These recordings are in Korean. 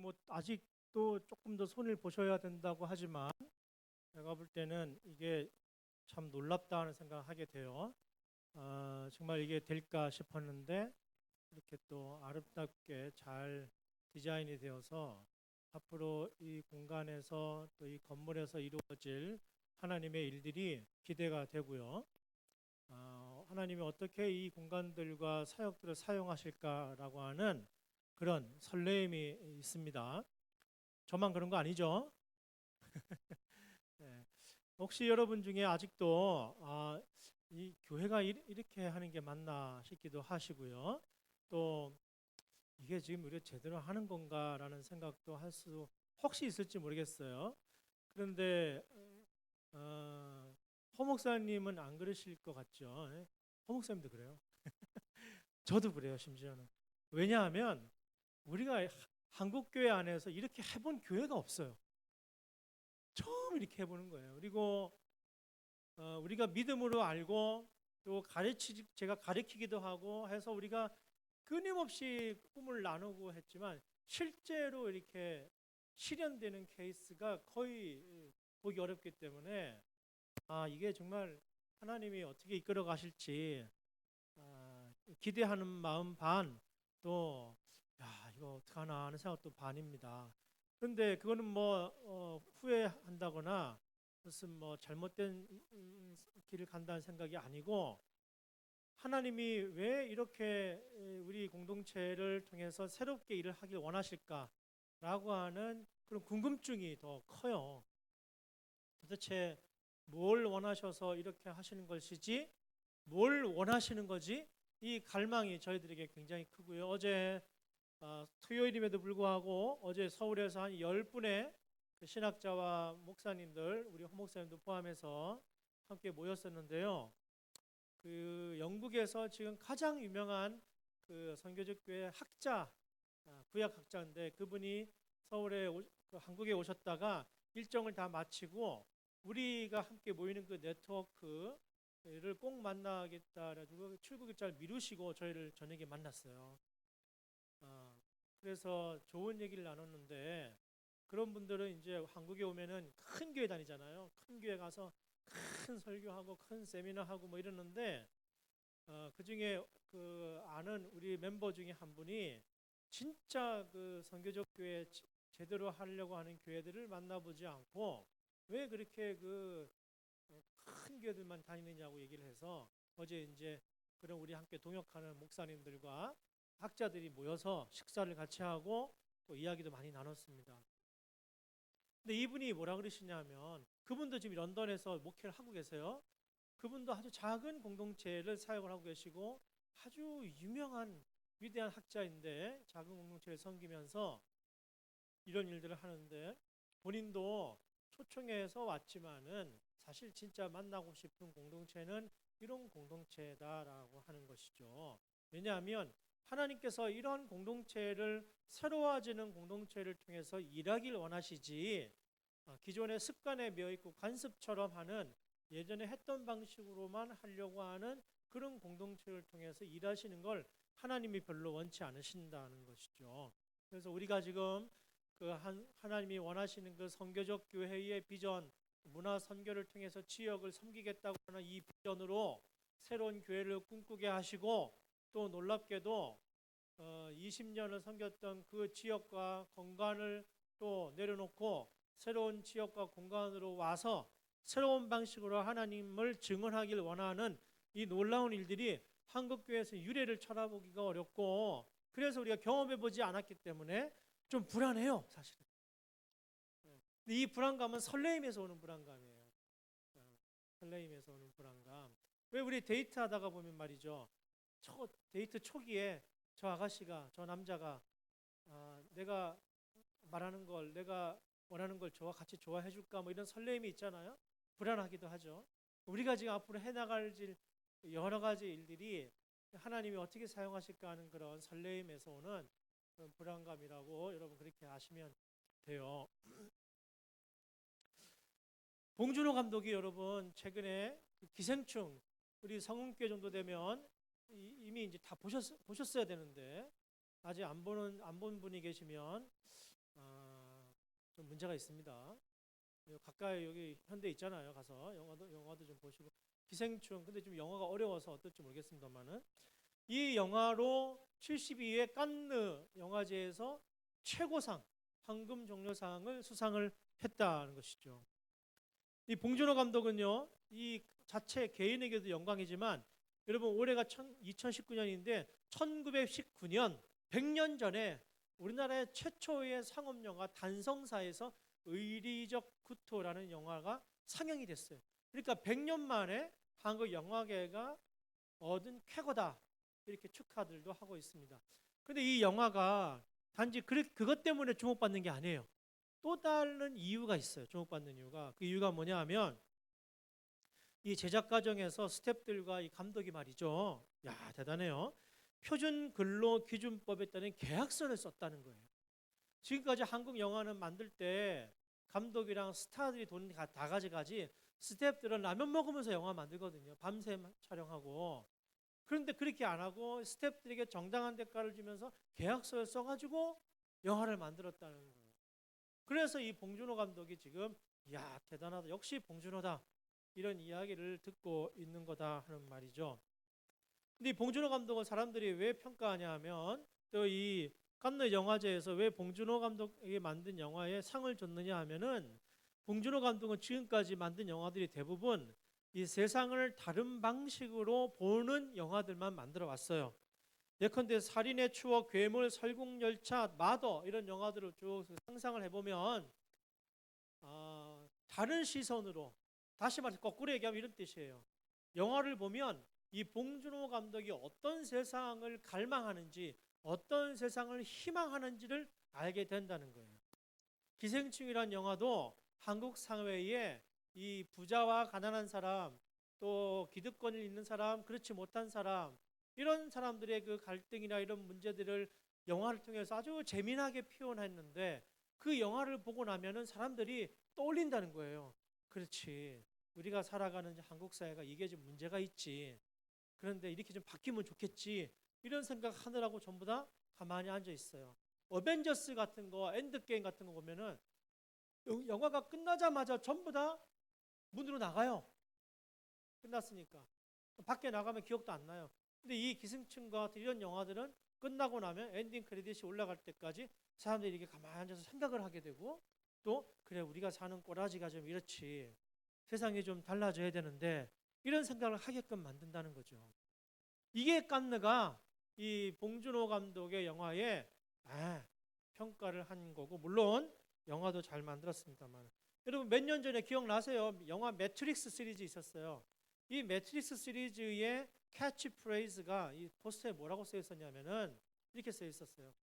뭐 아직도 조금 더 손을 보셔야 된다고 하지만 제가 볼 때는 이게 참 놀랍다 하는 생각을 하게 돼요. 정말 이게 될까 싶었는데 이렇게 또 아름답게 잘 디자인이 되어서 앞으로 이 공간에서 또 이 건물에서 이루어질 하나님의 일들이 기대가 되고요. 하나님이 어떻게 이 공간들과 사역들을 사용하실까라고 하는 그런 설레임이 있습니다. 저만 그런 거 아니죠? 네. 혹시 여러분 중에 아직도 이 교회가 이렇게 하는 게 맞나 싶기도 하시고요. 또 이게 지금 우리가 제대로 하는 건가라는 생각도 할 수 혹시 있을지 모르겠어요. 그런데 허 목사님은 안 그러실 것 같죠? 예? 허 목사님도 그래요. 저도 그래요, 심지어는. 왜냐하면 우리가 한국 교회 안에서 이렇게 해본 교회가 없어요. 처음 이렇게 해보는 거예요. 그리고 우리가 믿음으로 알고 또 제가 가르치기도 하고 해서 우리가 끊임없이 꿈을 나누고 했지만 실제로 이렇게 실현되는 케이스가 거의 보기 어렵기 때문에 이게 정말 하나님이 어떻게 이끌어 가실지 기대하는 마음 반, 또 이거 어떡하나 하는 생각도 반입니다. 그런데 그거는 뭐 후회한다거나 무슨 뭐 잘못된 길을 간다는 생각이 아니고 하나님이 왜 이렇게 우리 공동체를 통해서 새롭게 일을 하길 원하실까라고 하는 그런 궁금증이 더 커요. 도대체 뭘 원하셔서 이렇게 하시는 것이지? 뭘 원하시는 거지? 이 갈망이 저희들에게 굉장히 크고요. 어제 토요일임에도 불구하고 어제 서울에서 한 10분의 그 신학자와 목사님들, 우리 허 목사님도 포함해서 함께 모였었는데요. 그 영국에서 지금 가장 유명한 그 선교적 교회 학자, 구약 학자인데 그분이 한국에 오셨다가 일정을 다 마치고 우리가 함께 모이는 그 네트워크를 꼭 만나겠다 가지고 출국 일자를 미루시고 저희를 저녁에 만났어요. 그래서 좋은 얘기를 나눴는데 그런 분들은 이제 한국에 오면은 큰 교회 다니잖아요. 큰 교회 가서 큰 설교하고 큰 세미나하고 뭐 이러는데 그 중에 그 아는 우리 멤버 중에 한 분이 진짜 그 선교적 교회 제대로 하려고 하는 교회들을 만나보지 않고 왜 그렇게 그 큰 교회들만 다니느냐고 얘기를 해서 어제 이제 그런 우리 함께 동역하는 목사님들과 학자들이 모여서 식사를 같이 하고 또 이야기도 많이 나눴습니다. 근데 이분이 뭐라 그러시냐면 그분도 지금 런던에서 목회를 하고 계세요. 그분도 아주 작은 공동체를 사역을 하고 계시고 아주 유명한 위대한 학자인데 작은 공동체를 섬기면서 이런 일들을 하는데 본인도 초청해서 왔지만은 사실 진짜 만나고 싶은 공동체는 이런 공동체다라고 하는 것이죠. 왜냐하면 하나님께서 이런 공동체를 새로워지는 공동체를 통해서 일하길 원하시지 기존의 습관에 매여있고 관습처럼 하는 예전에 했던 방식으로만 하려고 하는 그런 공동체를 통해서 일하시는 걸 하나님이 별로 원치 않으신다는 것이죠. 그래서 우리가 지금 그 하나님이 원하시는 그 선교적 교회의 비전, 문화 선교를 통해서 지역을 섬기겠다고 하는 이 비전으로 새로운 교회를 꿈꾸게 하시고 또 놀랍게도 20년을 섬겼던 그 지역과 공간을 또 내려놓고 새로운 지역과 공간으로 와서 새로운 방식으로 하나님을 증언하길 원하는 이 놀라운 일들이 한국교회에서 유례를 찾아보기가 어렵고 그래서 우리가 경험해보지 않았기 때문에 좀 불안해요, 사실은. 근데 이 불안감은 설레임에서 오는 불안감이에요. 설레임에서 오는 불안감. 왜 우리 데이트하다가 보면 말이죠. 데이트 초기에 저 남자가 내가 말하는 걸 내가 원하는 걸 같이 좋아해 줄까 뭐 이런 설레임이 있잖아요. 불안하기도 하죠. 우리가 지금 앞으로 해나갈 여러 가지 일들이 하나님이 어떻게 사용하실까 하는 그런 설레임에서 오는 그런 불안감이라고 여러분 그렇게 아시면 돼요. 봉준호 감독이 여러분 최근에 기생충 우리 성은교회 정도 되면 이미 이제 다 보셨어야 되는데 아직 안 본 분이 계시면 좀 문제가 있습니다. 가까이 여기 현대 있잖아요. 가서 영화도 좀 보시고 기생충. 근데 좀 영화가 어려워서 어떨지 모르겠습니다만은 이 영화로 72회 칸느 영화제에서 최고상 황금 종려상을 수상을 했다는 것이죠. 이 봉준호 감독은요, 이 자체 개인에게도 영광이지만 여러분 올해가 2019년인데 1919년 100년 전에 우리나라의 최초의 상업 영화 단성사에서 의리적 구토라는 영화가 상영이 됐어요. 그러니까 100년 만에 한국 영화계가 얻은 쾌거다 이렇게 축하들도 하고 있습니다. 근데 이 영화가 단지 그것 때문에 주목받는 게 아니에요. 또 다른 이유가 있어요. 주목받는 이유가. 그 이유가 뭐냐 하면 이 제작 과정에서 스태프들과 이 감독이 말이죠. 야, 대단해요. 표준 근로 기준법에 따른 계약서를 썼다는 거예요. 지금까지 한국 영화는 만들 때 감독이랑 스타들이 돈 다 가져가지 스태프들은 라면 먹으면서 영화 만들거든요. 밤새 촬영하고. 그런데 그렇게 안 하고 스태프들에게 정당한 대가를 주면서 계약서를 써가지고 영화를 만들었다는 거예요. 그래서 이 봉준호 감독이 지금 야, 대단하다. 역시 봉준호다. 이런 이야기를 듣고 있는 거다 하는 말이죠. 근데 이 봉준호 감독은 사람들이 왜 평가하냐 하면 또 이 칸느 영화제에서 왜 봉준호 감독이 만든 영화에 상을 줬느냐 하면은 봉준호 감독은 지금까지 만든 영화들이 대부분 이 세상을 다른 방식으로 보는 영화들만 만들어 왔어요. 예컨대 살인의 추억, 괴물, 설국열차, 마더 이런 영화들을 쭉 상상을 해보면 다른 시선으로 다시 말해서 거꾸로 얘기하면 이런 뜻이에요. 영화를 보면 이 봉준호 감독이 어떤 세상을 갈망하는지 어떤 세상을 희망하는지를 알게 된다는 거예요. 기생충이란 영화도 한국 사회에 이 부자와 가난한 사람 또 기득권을 있는 사람 그렇지 못한 사람 이런 사람들의 그 갈등이나 이런 문제들을 영화를 통해서 아주 재미나게 표현했는데 그 영화를 보고 나면은 사람들이 떠올린다는 거예요. 그렇지. 우리가 살아가는 한국 사회가 이게 좀 문제가 있지. 그런데 이렇게 좀 바뀌면 좋겠지. 이런 생각 하느라고 전부 다 가만히 앉아 있어요. 어벤져스 같은 거, 엔드게임 같은 거 보면은 영화가 끝나자마자 전부 다 문으로 나가요. 끝났으니까. 밖에 나가면 기억도 안 나요. 근데 이 기생충과 같은 이런 영화들은 끝나고 나면 엔딩 크레딧이 올라갈 때까지 사람들이 이렇게 가만히 앉아서 생각을 하게 되고 또 그래 우리가 사는 꼬라지가 좀 이렇지. 세상이 좀 달라져야 되는데 이런 생각을 하게끔 만든다는 거죠. 이게 칸느가 이 봉준호 감독의 영화에 평가를 한 거고 물론 영화도 잘 만들었습니다만 여러분 몇 년 전에 기억나세요? 영화 매트릭스 시리즈 있었어요. 이 매트릭스 시리즈의 캐치프레이즈가 이 포스터에 뭐라고 쓰여 있었냐면은 이렇게 쓰여 있었어요.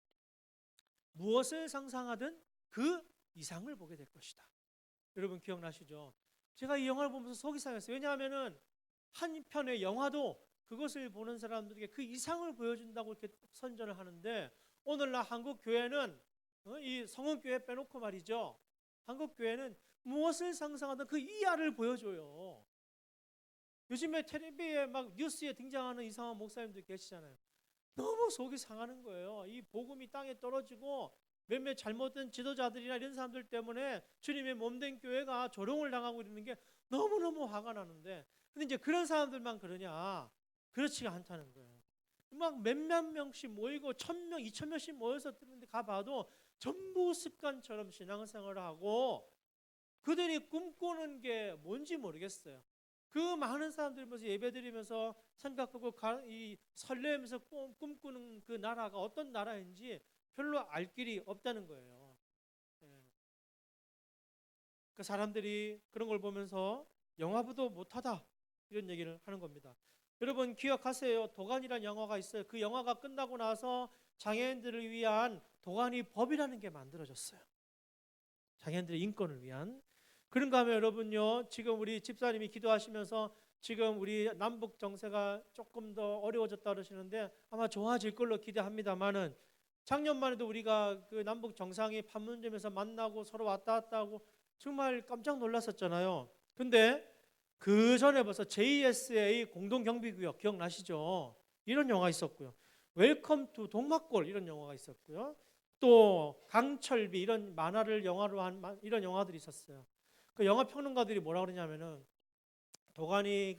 무엇을 상상하든 그 이상을 보게 될 것이다. 여러분 기억나시죠? 제가 이 영화를 보면서 속이 상했어요. 왜냐하면은 한편의 영화도 그것을 보는 사람들에게 그 이상을 보여준다고 이렇게 선전을 하는데 오늘날 한국 교회는 이 성은교회 빼놓고 말이죠. 한국 교회는 무엇을 상상하든 그 이하를 보여줘요. 요즘에 텔레비에 막 뉴스에 등장하는 이상한 목사님들 계시잖아요. 너무 속이 상하는 거예요. 이 복음이 땅에 떨어지고 몇몇 잘못된 지도자들이나 이런 사람들 때문에 주님의 몸된 교회가 조롱을 당하고 있는 게 너무너무 화가 나는데 근데 이제 그런 사람들만 그러냐? 그렇지가 않다는 거예요. 막 몇몇 명씩 모이고 1000명, 2000명씩 모여서 듣는데 가봐도 전부 습관처럼 신앙생활을 하고 그들이 꿈꾸는 게 뭔지 모르겠어요. 그 많은 사람들이 모여서 예배드리면서 생각하고 이 설레면서 꿈꾸는 그 나라가 어떤 나라인지 별로 알 길이 없다는 거예요. 그 사람들이 그런 걸 보면서 영화보다 못하다 이런 얘기를 하는 겁니다. 여러분 기억하세요. 도가니라는 영화가 있어요. 그 영화가 끝나고 나서 장애인들을 위한 도가니 법이라는 게 만들어졌어요. 장애인들의 인권을 위한. 그런가 하면 여러분요. 지금 우리 집사님이 기도하시면서 지금 우리 남북 정세가 조금 더 어려워졌다 그러시는데 아마 좋아질 걸로 기대합니다만은 작년만 해도 우리가 그 남북 정상이 판문점에서 만나고 서로 왔다 갔다 하고 정말 깜짝 놀랐었잖아요. 근데 그 전에 벌써 JSA 공동경비구역 기억나시죠? 이런 영화 있었고요. 웰컴 투 동막골 이런 영화가 있었고요. 또 강철비 이런 만화를 영화로 한 이런 영화들이 있었어요. 그 영화 평론가들이 뭐라 그러냐면은 도가니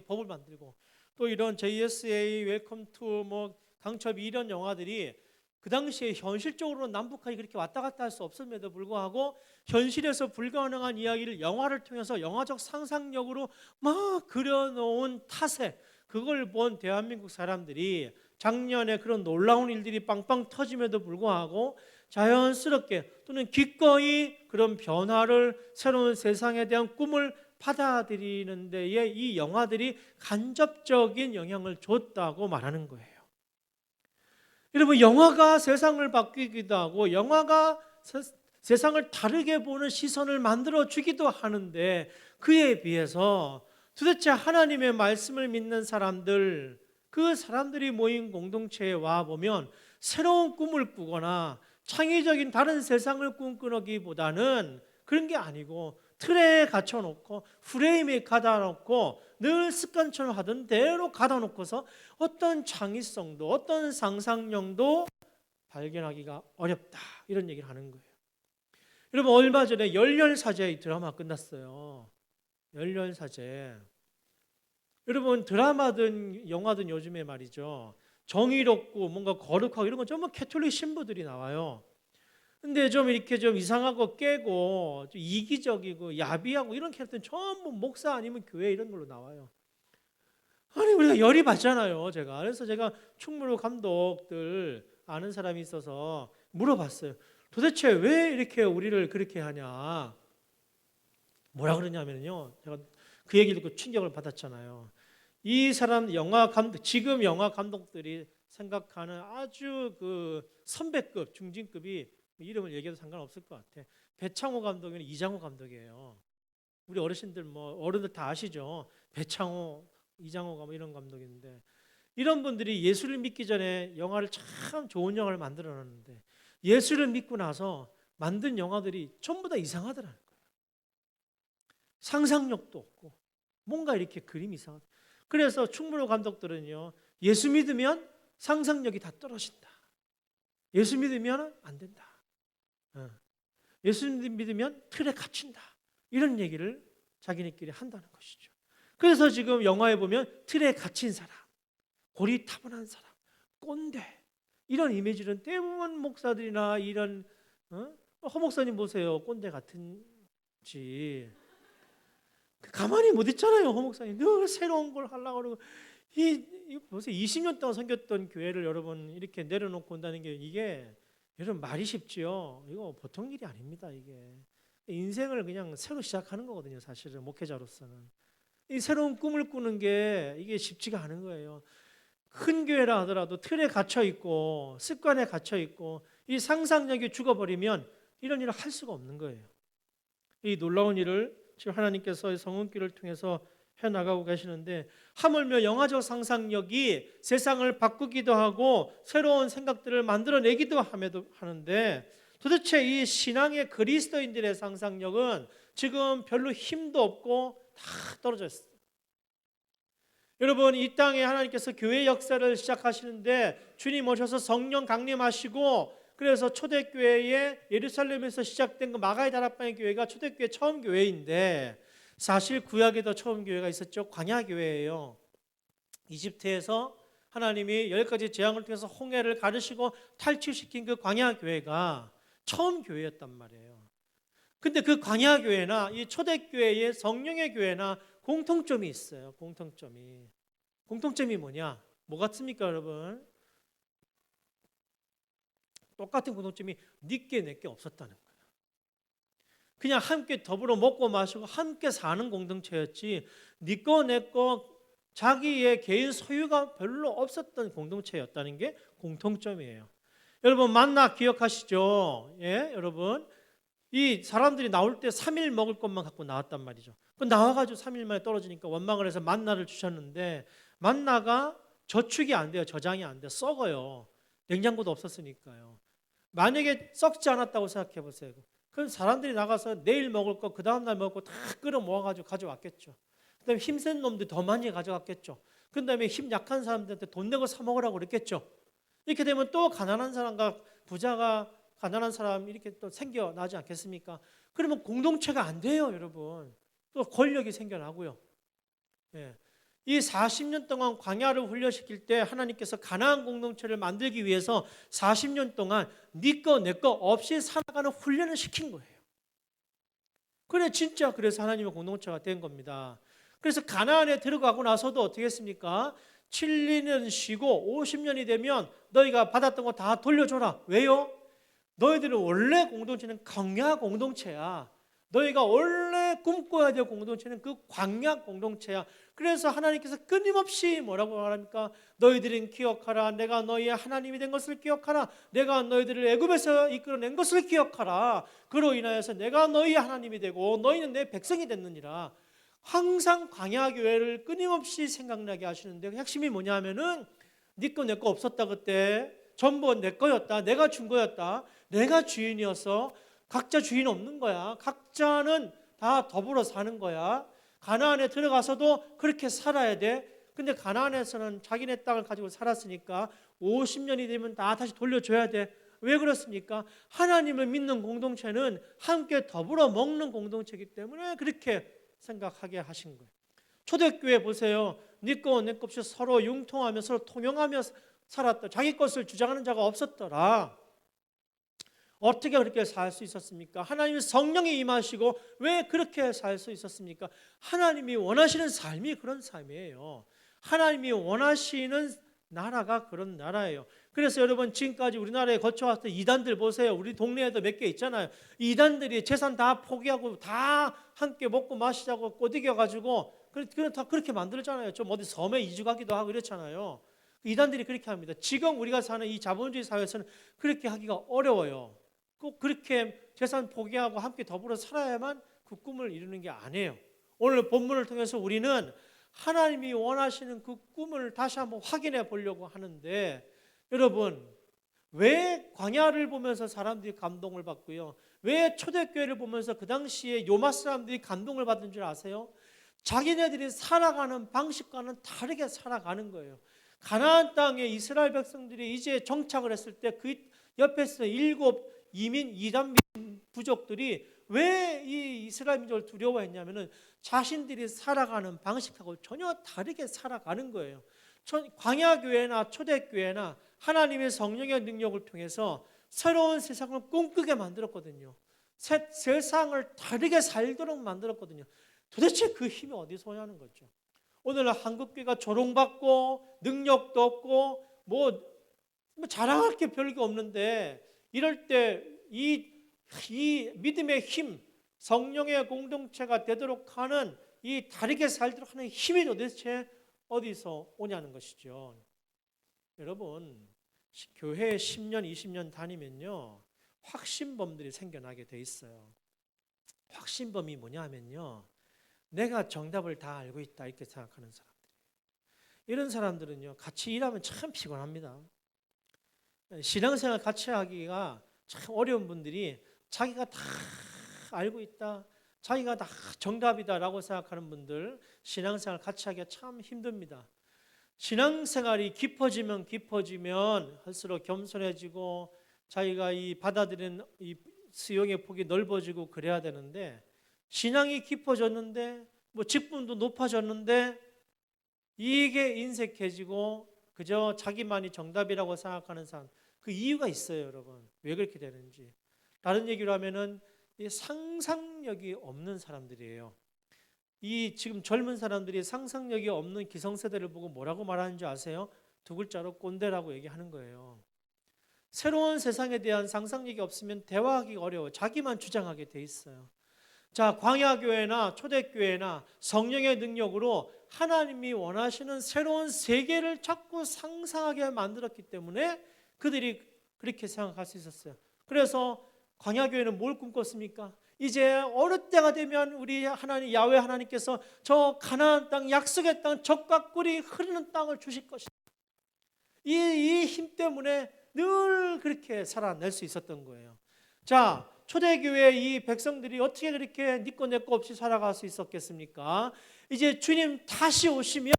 법을 만들고 또 이런 JSA, 웰컴 투 뭐 강철비 이런 영화들이 그 당시에 현실적으로 남북한이 그렇게 왔다 갔다 할 수 없음에도 불구하고 현실에서 불가능한 이야기를 영화를 통해서 영화적 상상력으로 막 그려놓은 탓에 그걸 본 대한민국 사람들이 작년에 그런 놀라운 일들이 빵빵 터짐에도 불구하고 자연스럽게 또는 기꺼이 그런 변화를 새로운 세상에 대한 꿈을 받아들이는 데에 이 영화들이 간접적인 영향을 줬다고 말하는 거예요. 여러분, 영화가 세상을 바뀌기도 하고 영화가 세상을 다르게 보는 시선을 만들어 주기도 하는데 그에 비해서 도대체 하나님의 말씀을 믿는 사람들, 그 사람들이 모인 공동체에 와 보면 새로운 꿈을 꾸거나 창의적인 다른 세상을 꿈꾸기보다는 그런 게 아니고 틀에 갇혀놓고 프레임에 가다놓고 늘 습관처럼 하던 대로 가다놓고서 어떤 창의성도 어떤 상상력도 발견하기가 어렵다, 이런 얘기를 하는 거예요. 여러분, 얼마 전에 열렬사제 드라마 끝났어요. 열렬사제. 여러분, 드라마든 영화든 요즘에 말이죠, 정의롭고 뭔가 거룩하고 이런 건 전부 캐톨릭 신부들이 나와요. 근데 좀 이렇게 좀 이상하고 깨고 좀 이기적이고 야비하고 이런 캐릭터는 전부 목사 아니면 교회 이런 걸로 나와요. 아니, 우리가 열이 받잖아요, 제가. 그래서 제가 충무로 감독들 아는 사람이 있어서 물어봤어요. 도대체 왜 이렇게 우리를 그렇게 하냐? 뭐라 그러냐면요, 제가 그 얘기를 듣고 충격을 받았잖아요. 이 사람 영화 감독, 지금 영화 감독들이 생각하는 아주 그 선배급, 중진급이 이름을 얘기해도 상관없을 것 같아. 배창호 감독이나 이장호 감독이에요. 우리 어르신들 뭐 어른들 다 아시죠? 배창호, 이장호가 뭐 이런 감독인데 이런 분들이 예수를 믿기 전에 영화를 참 좋은 영화를 만들어놨는데 예수를 믿고 나서 만든 영화들이 전부 다 이상하더라는 거예요. 상상력도 없고 뭔가 이렇게 그림이 이상하다. 그래서 충무로 감독들은요, 예수 믿으면 상상력이 다 떨어진다. 예수 믿으면 안 된다. 예수 믿으면 틀에 갇힌다. 이런 얘기를 자기네끼리 한다는 것이죠. 그래서 지금 영화에 보면 틀에 갇힌 사람, 고리타분한 사람, 꼰대 이런 이미지는 대부분 목사들이나 이런 허 목사님 보세요. 꼰대 같은지 가만히 못 있잖아요. 허 목사님 늘 새로운 걸 하려고 그러고 이 보세요. 20년 동안 섬겼던 교회를 여러분 이렇게 내려놓고 온다는 게 이게 여러분 말이 쉽지요. 이거 보통 일이 아닙니다. 이게 인생을 그냥 새로 시작하는 거거든요. 사실은 목회자로서는 이 새로운 꿈을 꾸는 게 이게 쉽지가 않은 거예요. 큰 교회라 하더라도 틀에 갇혀 있고 습관에 갇혀 있고 이 상상력이 죽어버리면 이런 일을 할 수가 없는 거예요. 이 놀라운 일을 지금 하나님께서 성은기를 통해서 해나가고 계시는데 하물며 영화적 상상력이 세상을 바꾸기도 하고 새로운 생각들을 만들어내기도 하는데 도대체 이 신앙의 그리스도인들의 상상력은 지금 별로 힘도 없고 다 떨어져 있어요. 여러분, 이 땅에 하나님께서 교회 역사를 시작하시는데 주님 오셔서 성령 강림하시고 그래서 초대교회에 예루살렘에서 시작된 그 마가의 다락방의 교회가 초대교회 처음 교회인데 사실 구약에도 처음 교회가 있었죠. 광야교회예요. 이집트에서 하나님이 10가지 재앙을 통해서 홍해를 가르시고 탈출시킨 그 광야교회가 처음 교회였단 말이에요. 근데 그 광야교회나 이 초대교회의 성령의 교회나 공통점이 있어요. 공통점이 뭐냐? 뭐 같습니까, 여러분? 똑같은 공통점이 니께 내게 없었다는 거예요. 그냥 함께 더불어 먹고 마시고 함께 사는 공동체였지 니꺼 내꺼 자기의 개인 소유가 별로 없었던 공동체였다는 게 공통점이에요. 여러분, 만나 기억하시죠? 예, 여러분. 이 사람들이 나올 때 3일 먹을 것만 갖고 나왔단 말이죠. 그 나와가지고 3일 만에 떨어지니까 원망을 해서 만나를 주셨는데 만나가 저축이 안 돼요. 저장이 안 돼요. 썩어요. 냉장고도 없었으니까요. 만약에 썩지 않았다고 생각해 보세요. 그럼 사람들이 나가서 내일 먹을 거 그 다음 날 먹을 거 다 끌어 모아가지고 가져왔겠죠. 그 다음에 힘센 놈들이 더 많이 가져갔겠죠. 그 다음에 힘 약한 사람들한테 돈 내고 사 먹으라고 그랬겠죠. 이렇게 되면 또 가난한 사람과 부자가 가난한 사람 이렇게 또 생겨나지 않겠습니까? 그러면 공동체가 안 돼요, 여러분. 또 권력이 생겨나고요. 예. 이 40년 동안 광야를 훈련시킬 때 하나님께서 가나안 공동체를 만들기 위해서 40년 동안 네 거 내 거 없이 살아가는 훈련을 시킨 거예요. 그래 진짜 그래서 하나님의 공동체가 된 겁니다. 그래서 가나안에 들어가고 나서도 어떻게 했습니까? 7년 쉬고 50년이 되면 너희가 받았던 거 다 돌려줘라. 왜요? 너희들은 원래 공동체는 광야 공동체야. 너희가 원래 꿈꿔야 될 공동체는 그 광야 공동체야. 그래서 하나님께서 끊임없이 뭐라고 말합니까? 너희들은 기억하라. 내가 너희의 하나님이 된 것을 기억하라. 내가 너희들을 애굽에서 이끌어낸 것을 기억하라. 그로 인하여서 내가 너희의 하나님이 되고 너희는 내 백성이 됐느니라. 항상 광야 교회를 끊임없이 생각나게 하시는데 핵심이 뭐냐면은 네 거 내 거 없었다 그때. 전부 내 거였다. 내가 준 거였다. 내가 주인이어서 각자 주인 없는 거야. 각자는 다 더불어 사는 거야. 가나안에 들어가서도 그렇게 살아야 돼. 근데 가나안에서는 자기네 땅을 가지고 살았으니까 50년이 되면 다 다시 돌려줘야 돼. 왜 그렇습니까? 하나님을 믿는 공동체는 함께 더불어 먹는 공동체이기 때문에 그렇게 생각하게 하신 거예요. 초대교회 보세요. 네 거 내 거 없이 서로 융통하며 서로 통용하며 살았다. 자기 것을 주장하는 자가 없었더라. 어떻게 그렇게 살 수 있었습니까? 하나님의 성령이 임하시고 왜 그렇게 살 수 있었습니까? 하나님이 원하시는 삶이 그런 삶이에요. 하나님이 원하시는 나라가 그런 나라예요. 그래서 여러분 지금까지 우리나라에 거쳐왔던 이단들 보세요. 우리 동네에도 몇 개 있잖아요. 이단들이 재산 다 포기하고 다 함께 먹고 마시자고 꼬드겨가지고 다 그렇게 만들었잖아요. 좀 어디 섬에 이주 가기도 하고 이랬잖아요. 이단들이 그렇게 합니다. 지금 우리가 사는 이 자본주의 사회에서는 그렇게 하기가 어려워요. 꼭 그렇게 재산 포기하고 함께 더불어 살아야만 그 꿈을 이루는 게 아니에요. 오늘 본문을 통해서 우리는 하나님이 원하시는 그 꿈을 다시 한번 확인해 보려고 하는데 여러분 왜 광야를 보면서 사람들이 감동을 받고요? 왜 초대교회를 보면서 그 당시에 요마 사람들이 감동을 받은 줄 아세요? 자기네들이 살아가는 방식과는 다르게 살아가는 거예요. 가나안 땅에 이스라엘 백성들이 이제 정착을 했을 때 그 옆에서 7 이단 부족들이 왜 이 이스라엘 민족을 두려워했냐면은 자신들이 살아가는 방식하고 전혀 다르게 살아가는 거예요. 광야교회나 초대교회나 하나님의 성령의 능력을 통해서 새로운 세상을 꿈꾸게 만들었거든요. 세상을 다르게 살도록 만들었거든요. 도대체 그 힘이 어디서 오냐는 거죠. 오늘 한국교회가 조롱받고 능력도 없고 뭐 자랑할 게 별게 없는데 이럴 때 이 믿음의 힘, 성령의 공동체가 되도록 하는 이 다르게 살도록 하는 힘이 도대체 어디서 오냐는 것이죠. 여러분 교회에 10년, 20년 다니면요 확신범들이 생겨나게 돼 있어요. 확신범이 뭐냐면요 내가 정답을 다 알고 있다 이렇게 생각하는 사람들. 이런 사람들은요 같이 일하면 참 피곤합니다. 신앙생활 같이 하기가 참 어려운 분들이 자기가 다 알고 있다, 자기가 다 정답이다라고 생각하는 분들 신앙생활 같이 하기가 참 힘듭니다. 신앙생활이 깊어지면 할수록 겸손해지고 자기가 이 받아들이는 이 수용의 폭이 넓어지고 그래야 되는데 신앙이 깊어졌는데 뭐 직분도 높아졌는데 이게 인색해지고 그저 자기만이 정답이라고 생각하는 사람 그 이유가 있어요, 여러분. 왜 그렇게 되는지. 다른 얘기로 하면은 이 상상력이 없는 사람들이에요. 이 지금 젊은 사람들이 상상력이 없는 기성세대를 보고 뭐라고 말하는지 아세요? 2글자로 꼰대라고 얘기하는 거예요. 새로운 세상에 대한 상상력이 없으면 대화하기가 어려워요. 자기만 주장하게 돼 있어요. 자, 광야교회나 초대교회나 성령의 능력으로 하나님이 원하시는 새로운 세계를 자꾸 상상하게 만들었기 때문에 그들이 그렇게 생각할 수 있었어요. 그래서 광야교회는 뭘 꿈꿨습니까? 이제 어느 때가 되면 우리 하나님 야훼 하나님께서 저 가나안 땅 약속의 땅 젖과 꿀이 흐르는 땅을 주실 것이다. 이 힘 때문에 늘 그렇게 살아낼 수 있었던 거예요. 자, 초대교회 이 백성들이 어떻게 그렇게 네 거 내 거 없이 살아갈 수 있었겠습니까? 이제 주님 다시 오시면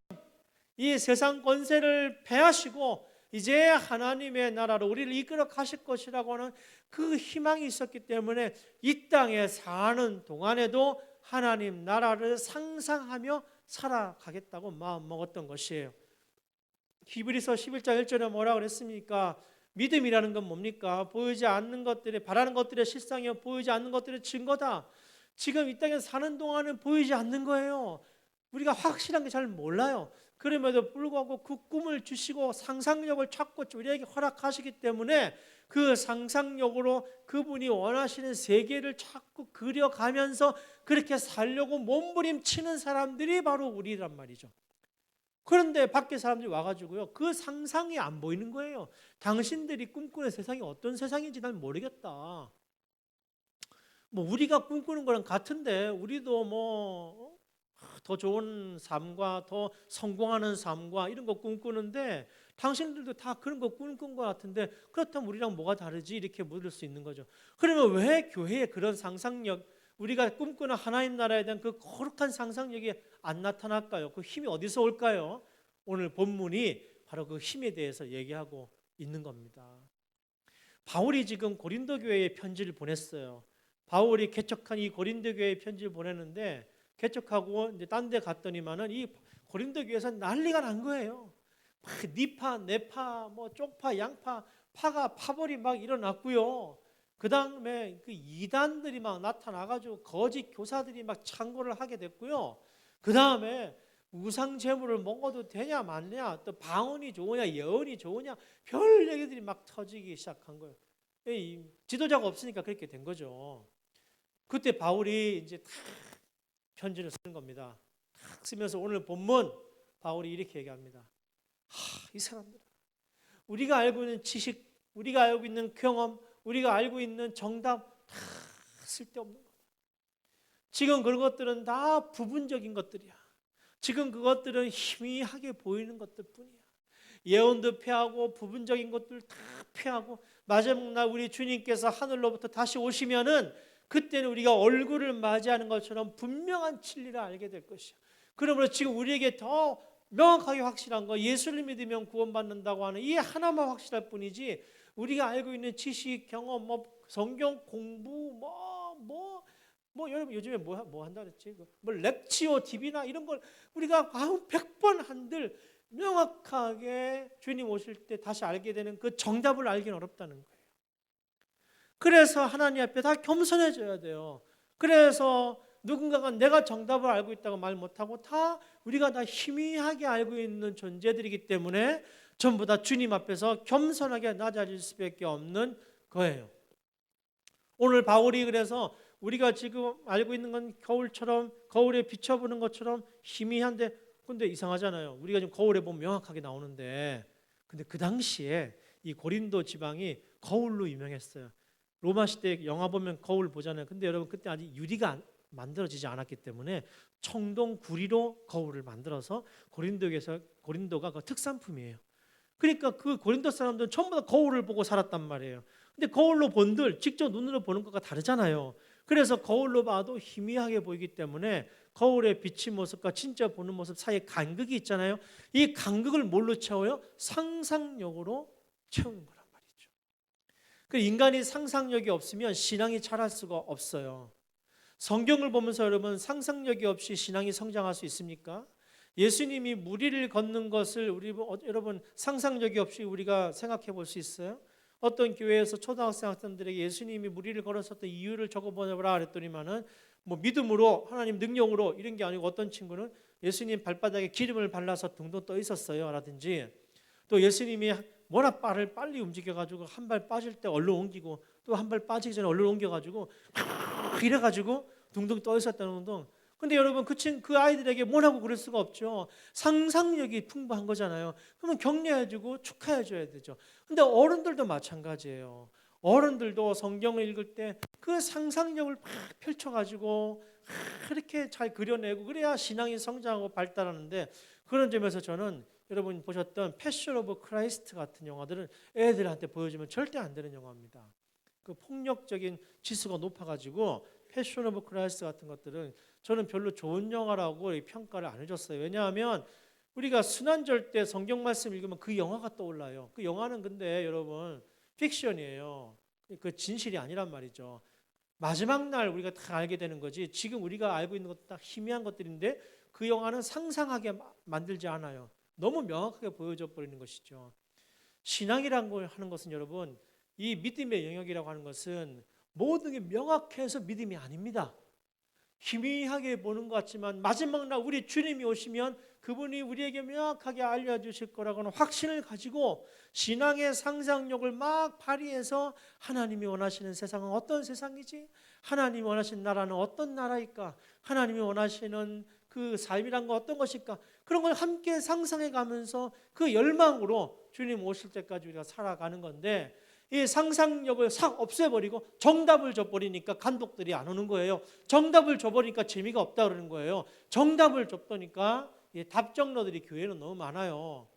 이 세상 권세를 패하시고 이제 하나님의 나라로 우리를 이끌어 가실 것이라고 하는 그 희망이 있었기 때문에 이 땅에 사는 동안에도 하나님 나라를 상상하며 살아가겠다고 마음먹었던 것이에요. 히브리서 11장 1절에 뭐라고 그랬습니까? 믿음이라는 건 뭡니까? 보이지 않는 것들의, 바라는 것들의 실상이요 보이지 않는 것들의 증거다. 지금 이 땅에 사는 동안은 보이지 않는 거예요. 우리가 확실한 게 잘 몰라요. 그럼에도 불구하고 그 꿈을 주시고 상상력을 찾고 우리에게 허락하시기 때문에 그 상상력으로 그분이 원하시는 세계를 자꾸 그려가면서 그렇게 살려고 몸부림치는 사람들이 바로 우리란 말이죠. 그런데 밖에 사람들이 와가지고요, 그 상상이 안 보이는 거예요. 당신들이 꿈꾸는 세상이 어떤 세상인지 난 모르겠다. 뭐 우리가 꿈꾸는 거랑 같은데 우리도 뭐 더 좋은 삶과 더 성공하는 삶과 이런 거 꿈꾸는데 당신들도 다 그런 거 꿈꾼 것 같은데 그렇다면 우리랑 뭐가 다르지? 이렇게 물을 수 있는 거죠. 그러면 왜 교회에 그런 상상력, 우리가 꿈꾸는 하나님 나라에 대한 그 거룩한 상상력이 안 나타날까요? 그 힘이 어디서 올까요? 오늘 본문이 바로 그 힘에 대해서 얘기하고 있는 겁니다. 바울이 지금 고린도 교회에 편지를 보냈어요. 바울이 개척한 이 고린도 교회에 편지를 보냈는데 개척하고 이제 딴 데 갔더니만은 이 고린도 교회에서 난리가 난 거예요. 막 니파, 네파, 뭐 쪽파, 양파, 파벌이 막 일어났고요. 그 다음에 그 이단들이 막 나타나가지고 거짓 교사들이 막 창고를 하게 됐고요. 그 다음에 우상 제물을 먹어도 되냐 말냐, 또 방언이 좋으냐 예언이 좋으냐 별 얘기들이 막 터지기 시작한 거예요. 지도자가 없으니까 그렇게 된 거죠. 그때 바울이 이제 탁 편지를 쓰는 겁니다. 탁 쓰면서 오늘 본문 바울이 이렇게 얘기합니다. 이 사람들, 우리가 알고 있는 지식, 우리가 알고 있는 경험, 우리가 알고 있는 정답 다 쓸데없는 거다. 지금 그런 것들은 다 부분적인 것들이야. 지금 그것들은 희미하게 보이는 것들 뿐이야. 예언도 패하고 부분적인 것들 다 패하고 마지막 날 우리 주님께서 하늘로부터 다시 오시면은 그때는 우리가 얼굴을 맞이하는 것처럼 분명한 진리를 알게 될 것이야. 그러므로 지금 우리에게 더 명확하게 확실한 거, 예수를 믿으면 구원받는다고 하는 이 하나만 확실할 뿐이지 우리가 알고 있는 지식, 경험, 뭐 성경 공부, 여러분 요즘에 뭐 한다 그랬지? 뭐 렉치오 TV나 이런 걸 우리가 100번 한들 명확하게 주님 오실 때 다시 알게 되는 그 정답을 알기는 어렵다는 거예요. 그래서 하나님 앞에 다 겸손해져야 돼요. 그래서 누군가가 내가 정답을 알고 있다고 말 못하고 우리가 다 희미하게 알고 있는 존재들이기 때문에 전부 다 주님 앞에서 겸손하게 낮아질 수밖에 없는 거예요. 오늘 바울이 그래서 우리가 지금 알고 있는 건 거울에 비춰보는 것처럼 희미한데 근데 이상하잖아요. 우리가 지금 거울에 보면 명확하게 나오는데 근데 그 당시에 이 고린도 지방이 거울로 유명했어요. 로마 시대 영화 보면 거울 보잖아요. 근데 여러분 그때 아직 유리가 만들어지지 않았기 때문에 청동 구리로 거울을 만들어서 고린도가 그 특산품이에요. 그러니까 그 고린도 사람들은 전부 다 거울을 보고 살았단 말이에요. 근데 거울로 본들 직접 눈으로 보는 것과 다르잖아요. 그래서 거울로 봐도 희미하게 보이기 때문에 거울에 비친 모습과 진짜 보는 모습 사이에 간극이 있잖아요. 이 간극을 뭘로 채워요? 상상력으로 채우는 거란 말이죠. 그 인간이 상상력이 없으면 신앙이 자랄 수가 없어요. 성경을 보면서 여러분 상상력이 없이 신앙이 성장할 수 있습니까? 예수님이 무리를 걷는 것을 여러분 상상력이 없이 우리가 생각해 볼 수 있어요? 어떤 교회에서 초등학생 학생들에게 예수님이 무리를 걸었었던 이유를 적어보내라 그랬더니만은 뭐 믿음으로 하나님 능력으로 이런 게 아니고 어떤 친구는 예수님 발바닥에 기름을 발라서 둥둥 떠 있었어요 라든지 또 예수님이 워낙 발을 빨리 움직여가지고 한 발 빠질 때 얼른 옮기고 또 한 발 빠지기 전에 얼른 옮겨가지고 이래가지고 둥둥 떠 있었다는 둥. 근데 여러분 그 아이들에게 뭐라고 그럴 수가 없죠. 상상력이 풍부한 거잖아요. 그러면 격려해주고 축하해줘야 되죠. 근데 어른들도 마찬가지예요. 어른들도 성경을 읽을 때 그 상상력을 막 펼쳐가지고 그렇게 잘 그려내고 그래야 신앙이 성장하고 발달하는데 그런 점에서 저는 여러분 보셨던 패션 오브 크라이스트 같은 영화들은 애들한테 보여주면 절대 안 되는 영화입니다. 그 폭력적인 지수가 높아가지고 패션 오브 크라이스트 같은 것들은 저는 별로 좋은 영화라고 평가를 안 해줬어요. 왜냐하면 우리가 순환절 때 성경 말씀 읽으면 그 영화가 떠올라요. 그 영화는 근데 여러분 픽션이에요. 그 진실이 아니란 말이죠. 마지막 날 우리가 다 알게 되는 거지. 지금 우리가 알고 있는 것도 다 희미한 것들인데 그 영화는 상상하게 만들지 않아요. 너무 명확하게 보여져 버리는 것이죠. 신앙이라는 걸 하는 것은 여러분, 이 믿음의 영역이라고 하는 것은 모든 게 명확해서 믿음이 아닙니다. 희미하게 보는 것 같지만 마지막 날 우리 주님이 오시면 그분이 우리에게 명확하게 알려주실 거라고는 확신을 가지고 신앙의 상상력을 막 발휘해서 하나님이 원하시는 세상은 어떤 세상이지? 하나님이 원하시는 나라는 어떤 나라일까? 하나님이 원하시는 그 삶이란 건 어떤 것일까? 그런 걸 함께 상상해 가면서 그 열망으로 주님 오실 때까지 우리가 살아가는 건데, 이 상상력을 싹 없애버리고 정답을 줘버리니까 감독들이 안 오는 거예요. 정답을 줘버리니까 재미가 없다 그러는 거예요. 정답을 줬더니까 답정너들이 교회는 너무 많아요.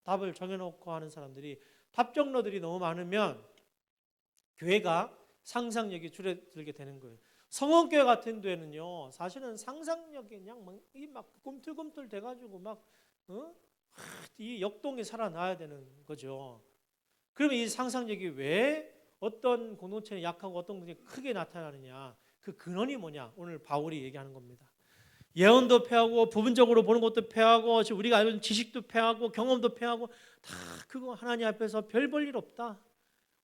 답을 정해놓고 하는 사람들이, 답정너들이 너무 많으면 교회가 상상력이 줄어들게 되는 거예요. 성원교회 같은 데는요, 사실은 상상력이 그냥 막 꿈틀꿈틀 돼가지고 이 역동이 살아나야 되는 거죠. 그러면 이 상상력이 왜 어떤 공동체는 약하고 어떤 공동체는 크게 나타나느냐? 그 근원이 뭐냐? 오늘 바울이 얘기하는 겁니다. 예언도 패하고 부분적으로 보는 것도 패하고 우리가 알고 있는 지식도 패하고 경험도 패하고 다 그거 하나님 앞에서 별 볼 일 없다.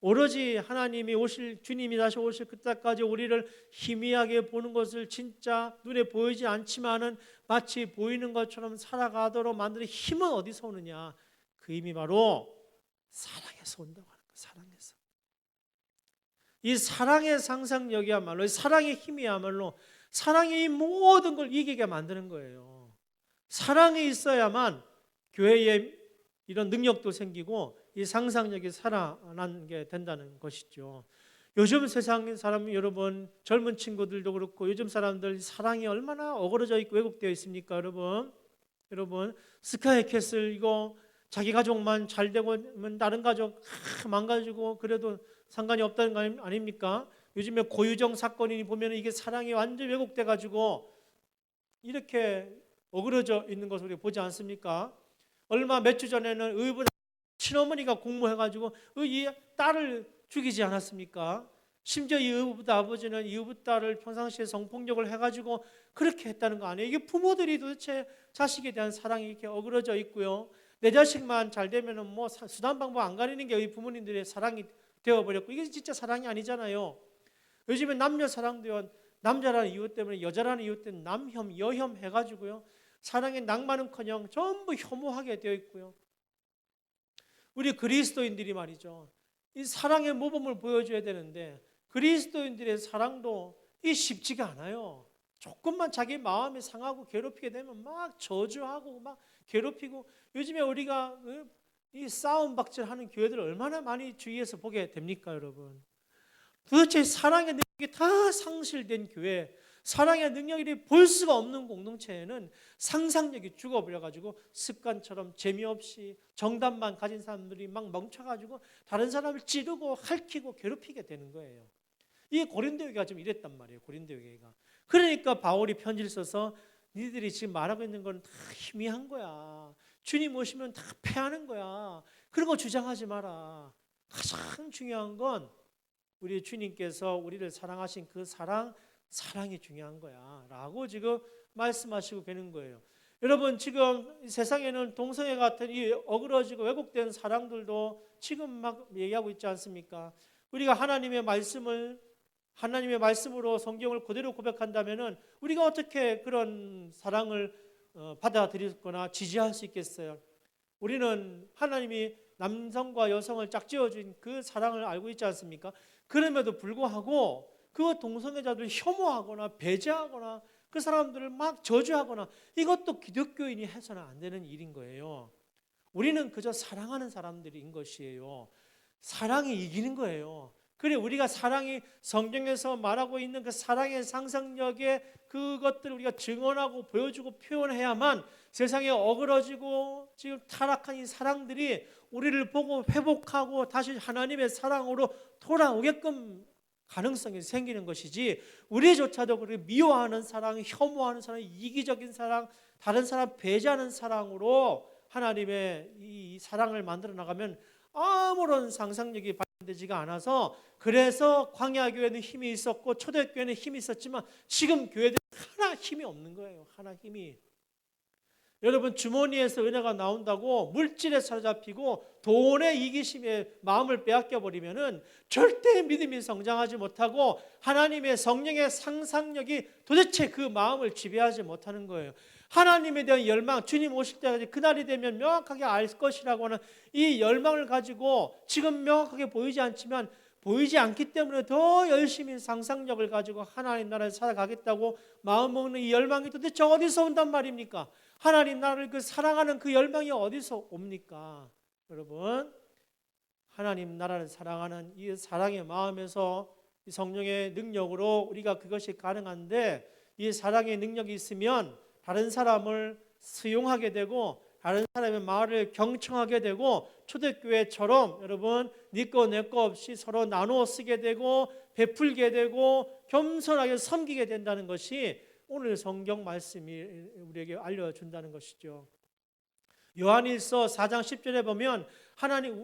오로지 하나님이 오실, 주님이 다시 오실 그때까지 우리를 희미하게 보는 것을 진짜 눈에 보이지 않지만은 마치 보이는 것처럼 살아가도록 만드는 힘은 어디서 오느냐? 그 힘이 바로 사랑에서 온다고 하는 거예요. 사랑에서. 이 사랑의 상상력이야말로, 이 사랑의 힘이야말로 사랑이 이 모든 걸 이기게 만드는 거예요. 사랑이 있어야만 교회에 이런 능력도 생기고 이 상상력이 살아나게 된다는 것이죠. 요즘 세상 사람 여러분, 젊은 친구들도 그렇고 요즘 사람들 사랑이 얼마나 어그러져 있고 왜곡되어 있습니까, 여러분? 여러분, 스카이캐슬 이거 자기 가족만 잘 되고 다른 가족 망가지고 그래도 상관이 없다는 거 아닙니까? 요즘에 고유정 사건이 보면 이게 사랑이 완전 왜곡돼 가지고 이렇게 어그러져 있는 것을 우리가 보지 않습니까? 얼마 몇 주 전에는 의붓 친어머니가 공모해가지고 이 딸을 죽이지 않았습니까? 심지어 이 의붓 아버지는 이 의붓 딸을 평상시에 성폭력을 해가지고 그렇게 했다는 거 아니에요? 이게 부모들이 도대체 자식에 대한 사랑이 이렇게 어그러져 있고요. 내 자식만 잘 되면은 뭐 수단 방법 안 가리는 게 이 부모님들의 사랑이 되어버렸고, 이게 진짜 사랑이 아니잖아요. 요즘에 남녀 사랑도요, 남자라는 이유 때문에 여자라는 이유 때문에 남혐, 여혐 해가지고요, 사랑의 낭만은커녕 전부 혐오하게 되어 있고요. 우리 그리스도인들이 말이죠, 이 사랑의 모범을 보여줘야 되는데 그리스도인들의 사랑도 이 쉽지가 않아요. 조금만 자기 마음이 상하고 괴롭히게 되면 막 저주하고 막 괴롭히고, 요즘에 우리가 이 싸움 박질하는 교회들 얼마나 많이 주위에서 보게 됩니까, 여러분? 도대체 사랑의 능력이 다 상실된 교회, 사랑의 능력이 볼 수가 없는 공동체에는 상상력이 죽어버려가지고 습관처럼 재미없이 정답만 가진 사람들이 막 멈춰가지고 다른 사람을 찌르고 핥히고 괴롭히게 되는 거예요. 이게 고린도 교회가 좀 이랬단 말이에요. 고린도 교회가. 그러니까 바울이 편지를 써서 니들이 지금 말하고 있는 건 다 희미한 거야. 주님 오시면 다 패하는 거야. 그런 거 주장하지 마라. 가장 중요한 건 우리 주님께서 우리를 사랑하신 그 사랑이 중요한 거야 라고 지금 말씀하시고 계는 거예요. 여러분, 지금 세상에는 동성애 같은 이 어그러지고 왜곡된 사랑들도 지금 막 얘기하고 있지 않습니까? 우리가 하나님의 말씀으로 성경을 그대로 고백한다면은 우리가 어떻게 그런 사랑을 받아들이거나 지지할 수 있겠어요? 우리는 하나님이 남성과 여성을 짝지어준 그 사랑을 알고 있지 않습니까? 그럼에도 불구하고 그 동성애자들을 혐오하거나 배제하거나 그 사람들을 막 저주하거나, 이것도 기독교인이 해서는 안 되는 일인 거예요. 우리는 그저 사랑하는 사람들인 것이에요. 사랑이 이기는 거예요. 그래, 우리가 사랑이 성경에서 말하고 있는 그 사랑의 상상력의 그것들을 우리가 증언하고 보여주고 표현해야만 세상에 어그러지고 지금 타락한 이 사랑들이 우리를 보고 회복하고 다시 하나님의 사랑으로 돌아오게끔 가능성이 생기는 것이지, 우리조차도 그렇게 미워하는 사랑, 혐오하는 사랑, 이기적인 사랑, 다른 사람 배제하는 사랑으로 하나님의 이 사랑을 만들어 나가면 아무런 상상력이 발현되지가 않아서, 그래서 광야교회는 힘이 있었고 초대교회는 힘이 있었지만 지금 교회들은 하나 힘이 없는 거예요. 하나 힘이. 여러분, 주머니에서 은혜가 나온다고 물질에 사로잡히고 돈의 이기심에 마음을 빼앗겨 버리면은 절대 믿음이 성장하지 못하고 하나님의 성령의 상상력이 도대체 그 마음을 지배하지 못하는 거예요. 하나님에 대한 열망, 주님 오실 때까지 그날이 되면 명확하게 알 것이라고 하는 이 열망을 가지고 지금 명확하게 보이지 않지만, 보이지 않기 때문에 더 열심히 상상력을 가지고 하나님 나라에 살아가겠다고 마음먹는 이 열망이 도대체 어디서 온단 말입니까? 하나님 나라를 그 사랑하는 그 열망이 어디서 옵니까? 여러분, 하나님 나라를 사랑하는 이 사랑의 마음에서 이 성령의 능력으로 우리가 그것이 가능한데, 이 사랑의 능력이 있으면 다른 사람을 수용하게 되고 다른 사람의 말을 경청하게 되고, 초대교회처럼 여러분 네 거 내 거 없이 서로 나누어 쓰게 되고 베풀게 되고 겸손하게 섬기게 된다는 것이 오늘 성경 말씀이 우리에게 알려준다는 것이죠. 요한일서 4장 10절에 보면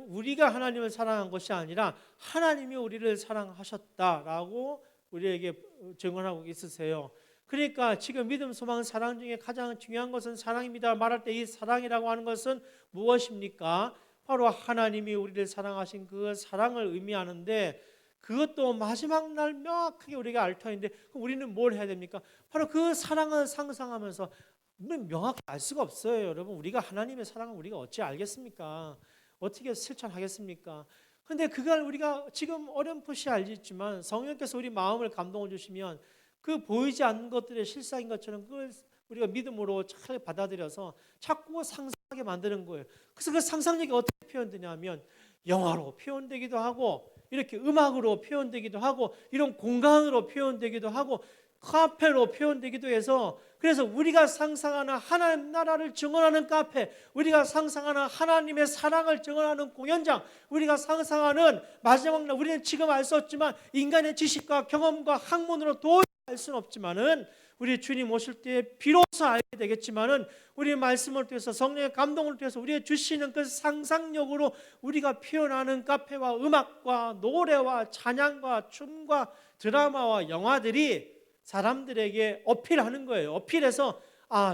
우리가 하나님을 사랑한 것이 아니라 하나님이 우리를 사랑하셨다라고 우리에게 증언하고 있으세요. 그러니까 지금 믿음, 소망, 사랑 중에 가장 중요한 것은 사랑입니다 말할 때 이 사랑이라고 하는 것은 무엇입니까? 바로 하나님이 우리를 사랑하신 그 사랑을 의미하는데, 그것도 마지막 날 명확하게 우리가 알 터인데, 그럼 우리는 뭘 해야 됩니까? 바로 그 사랑을 상상하면서, 우리는 명확히 알 수가 없어요. 여러분, 우리가 하나님의 사랑을 우리가 어찌 알겠습니까? 어떻게 실천하겠습니까? 근데 그걸 우리가 지금 어렴풋이 알지만 성령께서 우리 마음을 감동을 주시면 그 보이지 않는 것들의 실상인 것처럼 그걸 우리가 믿음으로 잘 받아들여서 자꾸 상상하게 만드는 거예요. 그래서 그 상상력이 어떻게 표현되냐면 영화로 표현되기도 하고, 이렇게 음악으로 표현되기도 하고, 이런 공간으로 표현되기도 하고, 카페로 표현되기도 해서, 그래서 우리가 상상하는 하나님 나라를 증언하는 카페, 우리가 상상하는 하나님의 사랑을 증언하는 공연장, 우리가 상상하는 마지막 날, 우리는 지금 알 수 없지만 인간의 지식과 경험과 학문으로 도저히 알 수는 없지만은 우리 주님 오실 때 비로소 알게 되겠지만은, 우리 말씀을 통해서 성령의 감동을 통해서 우리의 주시는 그 상상력으로 우리가 표현하는 카페와 음악과 노래와 찬양과 춤과 드라마와 영화들이 사람들에게 어필하는 거예요. 어필해서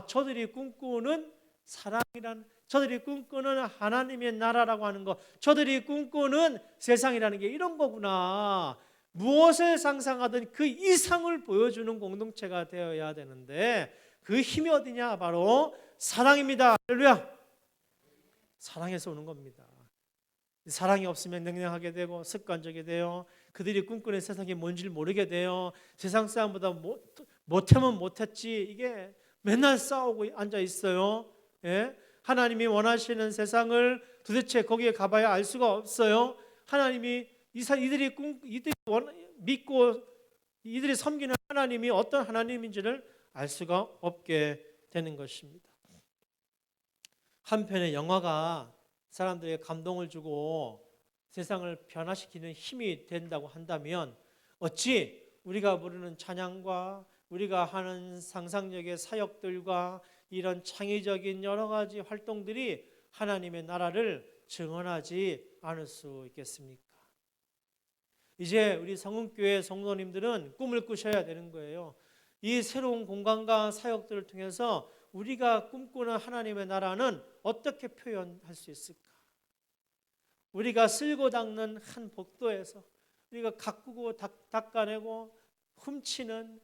저들이 꿈꾸는 사랑이란, 저들이 꿈꾸는 하나님의 나라라고 하는 것, 저들이 꿈꾸는 세상이라는 게 이런 거구나. 무엇을 상상하든 그 이상을 보여주는 공동체가 되어야 되는데, 그 힘이 어디냐? 바로 사랑입니다. 할렐루야. 사랑에서 오는 겁니다. 사랑이 없으면 냉랭하게 되고 습관적이 돼요. 그들이 꿈꾸는 세상이 뭔지를 모르게 돼요. 세상 사람보다 못하면 못했지, 이게 맨날 싸우고 앉아 있어요. 예? 하나님이 원하시는 세상을 도대체 거기에 가봐야 알 수가 없어요. 하나님이 이들이 믿고 이들이 섬기는 하나님이 어떤 하나님인지를 알 수가 없게 되는 것입니다. 한편의 영화가 사람들에게 감동을 주고 세상을 변화시키는 힘이 된다고 한다면, 어찌 우리가 부르는 찬양과 우리가 하는 상상력의 사역들과 이런 창의적인 여러 가지 활동들이 하나님의 나라를 증언하지 않을 수 있겠습니까? 이제 우리 성은교회 성도님들은 꿈을 꾸셔야 되는 거예요. 이 새로운 공간과 사역들을 통해서 우리가 꿈꾸는 하나님의 나라는 어떻게 표현할 수 있을까? 우리가 쓸고 닦는 한 복도에서, 우리가 가꾸고 닦아내고 훔치는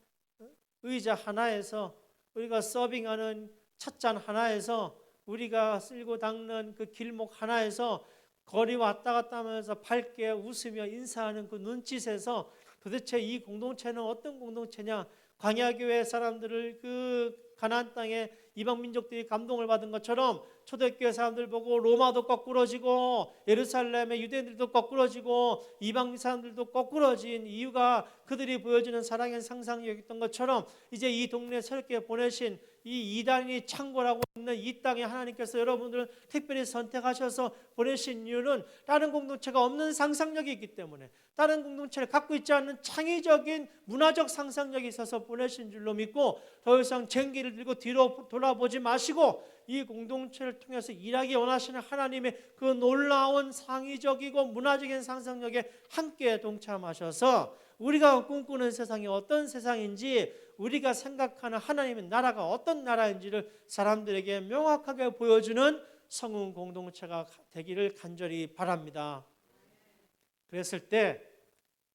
의자 하나에서, 우리가 서빙하는 찻잔 하나에서, 우리가 쓸고 닦는 그 길목 하나에서, 거리 왔다 갔다 하면서 밝게 웃으며 인사하는 그 눈짓에서 도대체 이 공동체는 어떤 공동체냐? 광야교회 사람들을 그 가나안 땅에 이방 민족들이 감동을 받은 것처럼 초대교회 사람들 보고 로마도 거꾸러지고 예루살렘의 유대인들도 거꾸러지고 이방 사람들도 거꾸러진 이유가 그들이 보여주는 사랑의 상상력이었던 것처럼, 이제 이 동네에 새롭게 보내신 이 이단이 창궐하고 있는 이 땅에 하나님께서 여러분들을 특별히 선택하셔서 보내신 이유는 다른 공동체가 없는 상상력이 있기 때문에, 다른 공동체를 갖고 있지 않는 창의적인 문화적 상상력이 있어서 보내신 줄로 믿고, 더 이상 쟁기를 들고 뒤로 돌아보지 마시고 이 공동체를 통해서 일하기 원하시는 하나님의 그 놀라운 창의적이고 문화적인 상상력에 함께 동참하셔서 우리가 꿈꾸는 세상이 어떤 세상인지, 우리가 생각하는 하나님의 나라가 어떤 나라인지를 사람들에게 명확하게 보여주는 성은 공동체가 되기를 간절히 바랍니다. 그랬을 때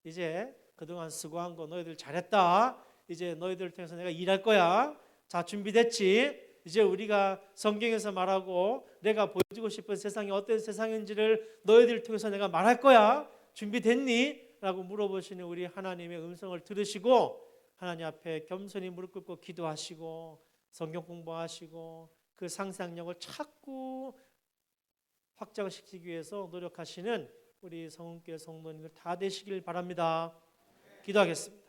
이제 그동안 수고한 거 너희들 잘했다. 이제 너희들을 통해서 내가 일할 거야. 자, 준비됐지? 이제 우리가 성경에서 말하고 내가 보여주고 싶은 세상이 어떤 세상인지를 너희들을 통해서 내가 말할 거야. 준비됐니? 라고 물어보시는 우리 하나님의 음성을 들으시고 하나님 앞에 겸손히 무릎 꿇고 기도하시고 성경 공부하시고 그 상상력을 자꾸 확장시키기 위해서 노력하시는 우리 성은교회 성도님들 다 되시길 바랍니다. 기도하겠습니다.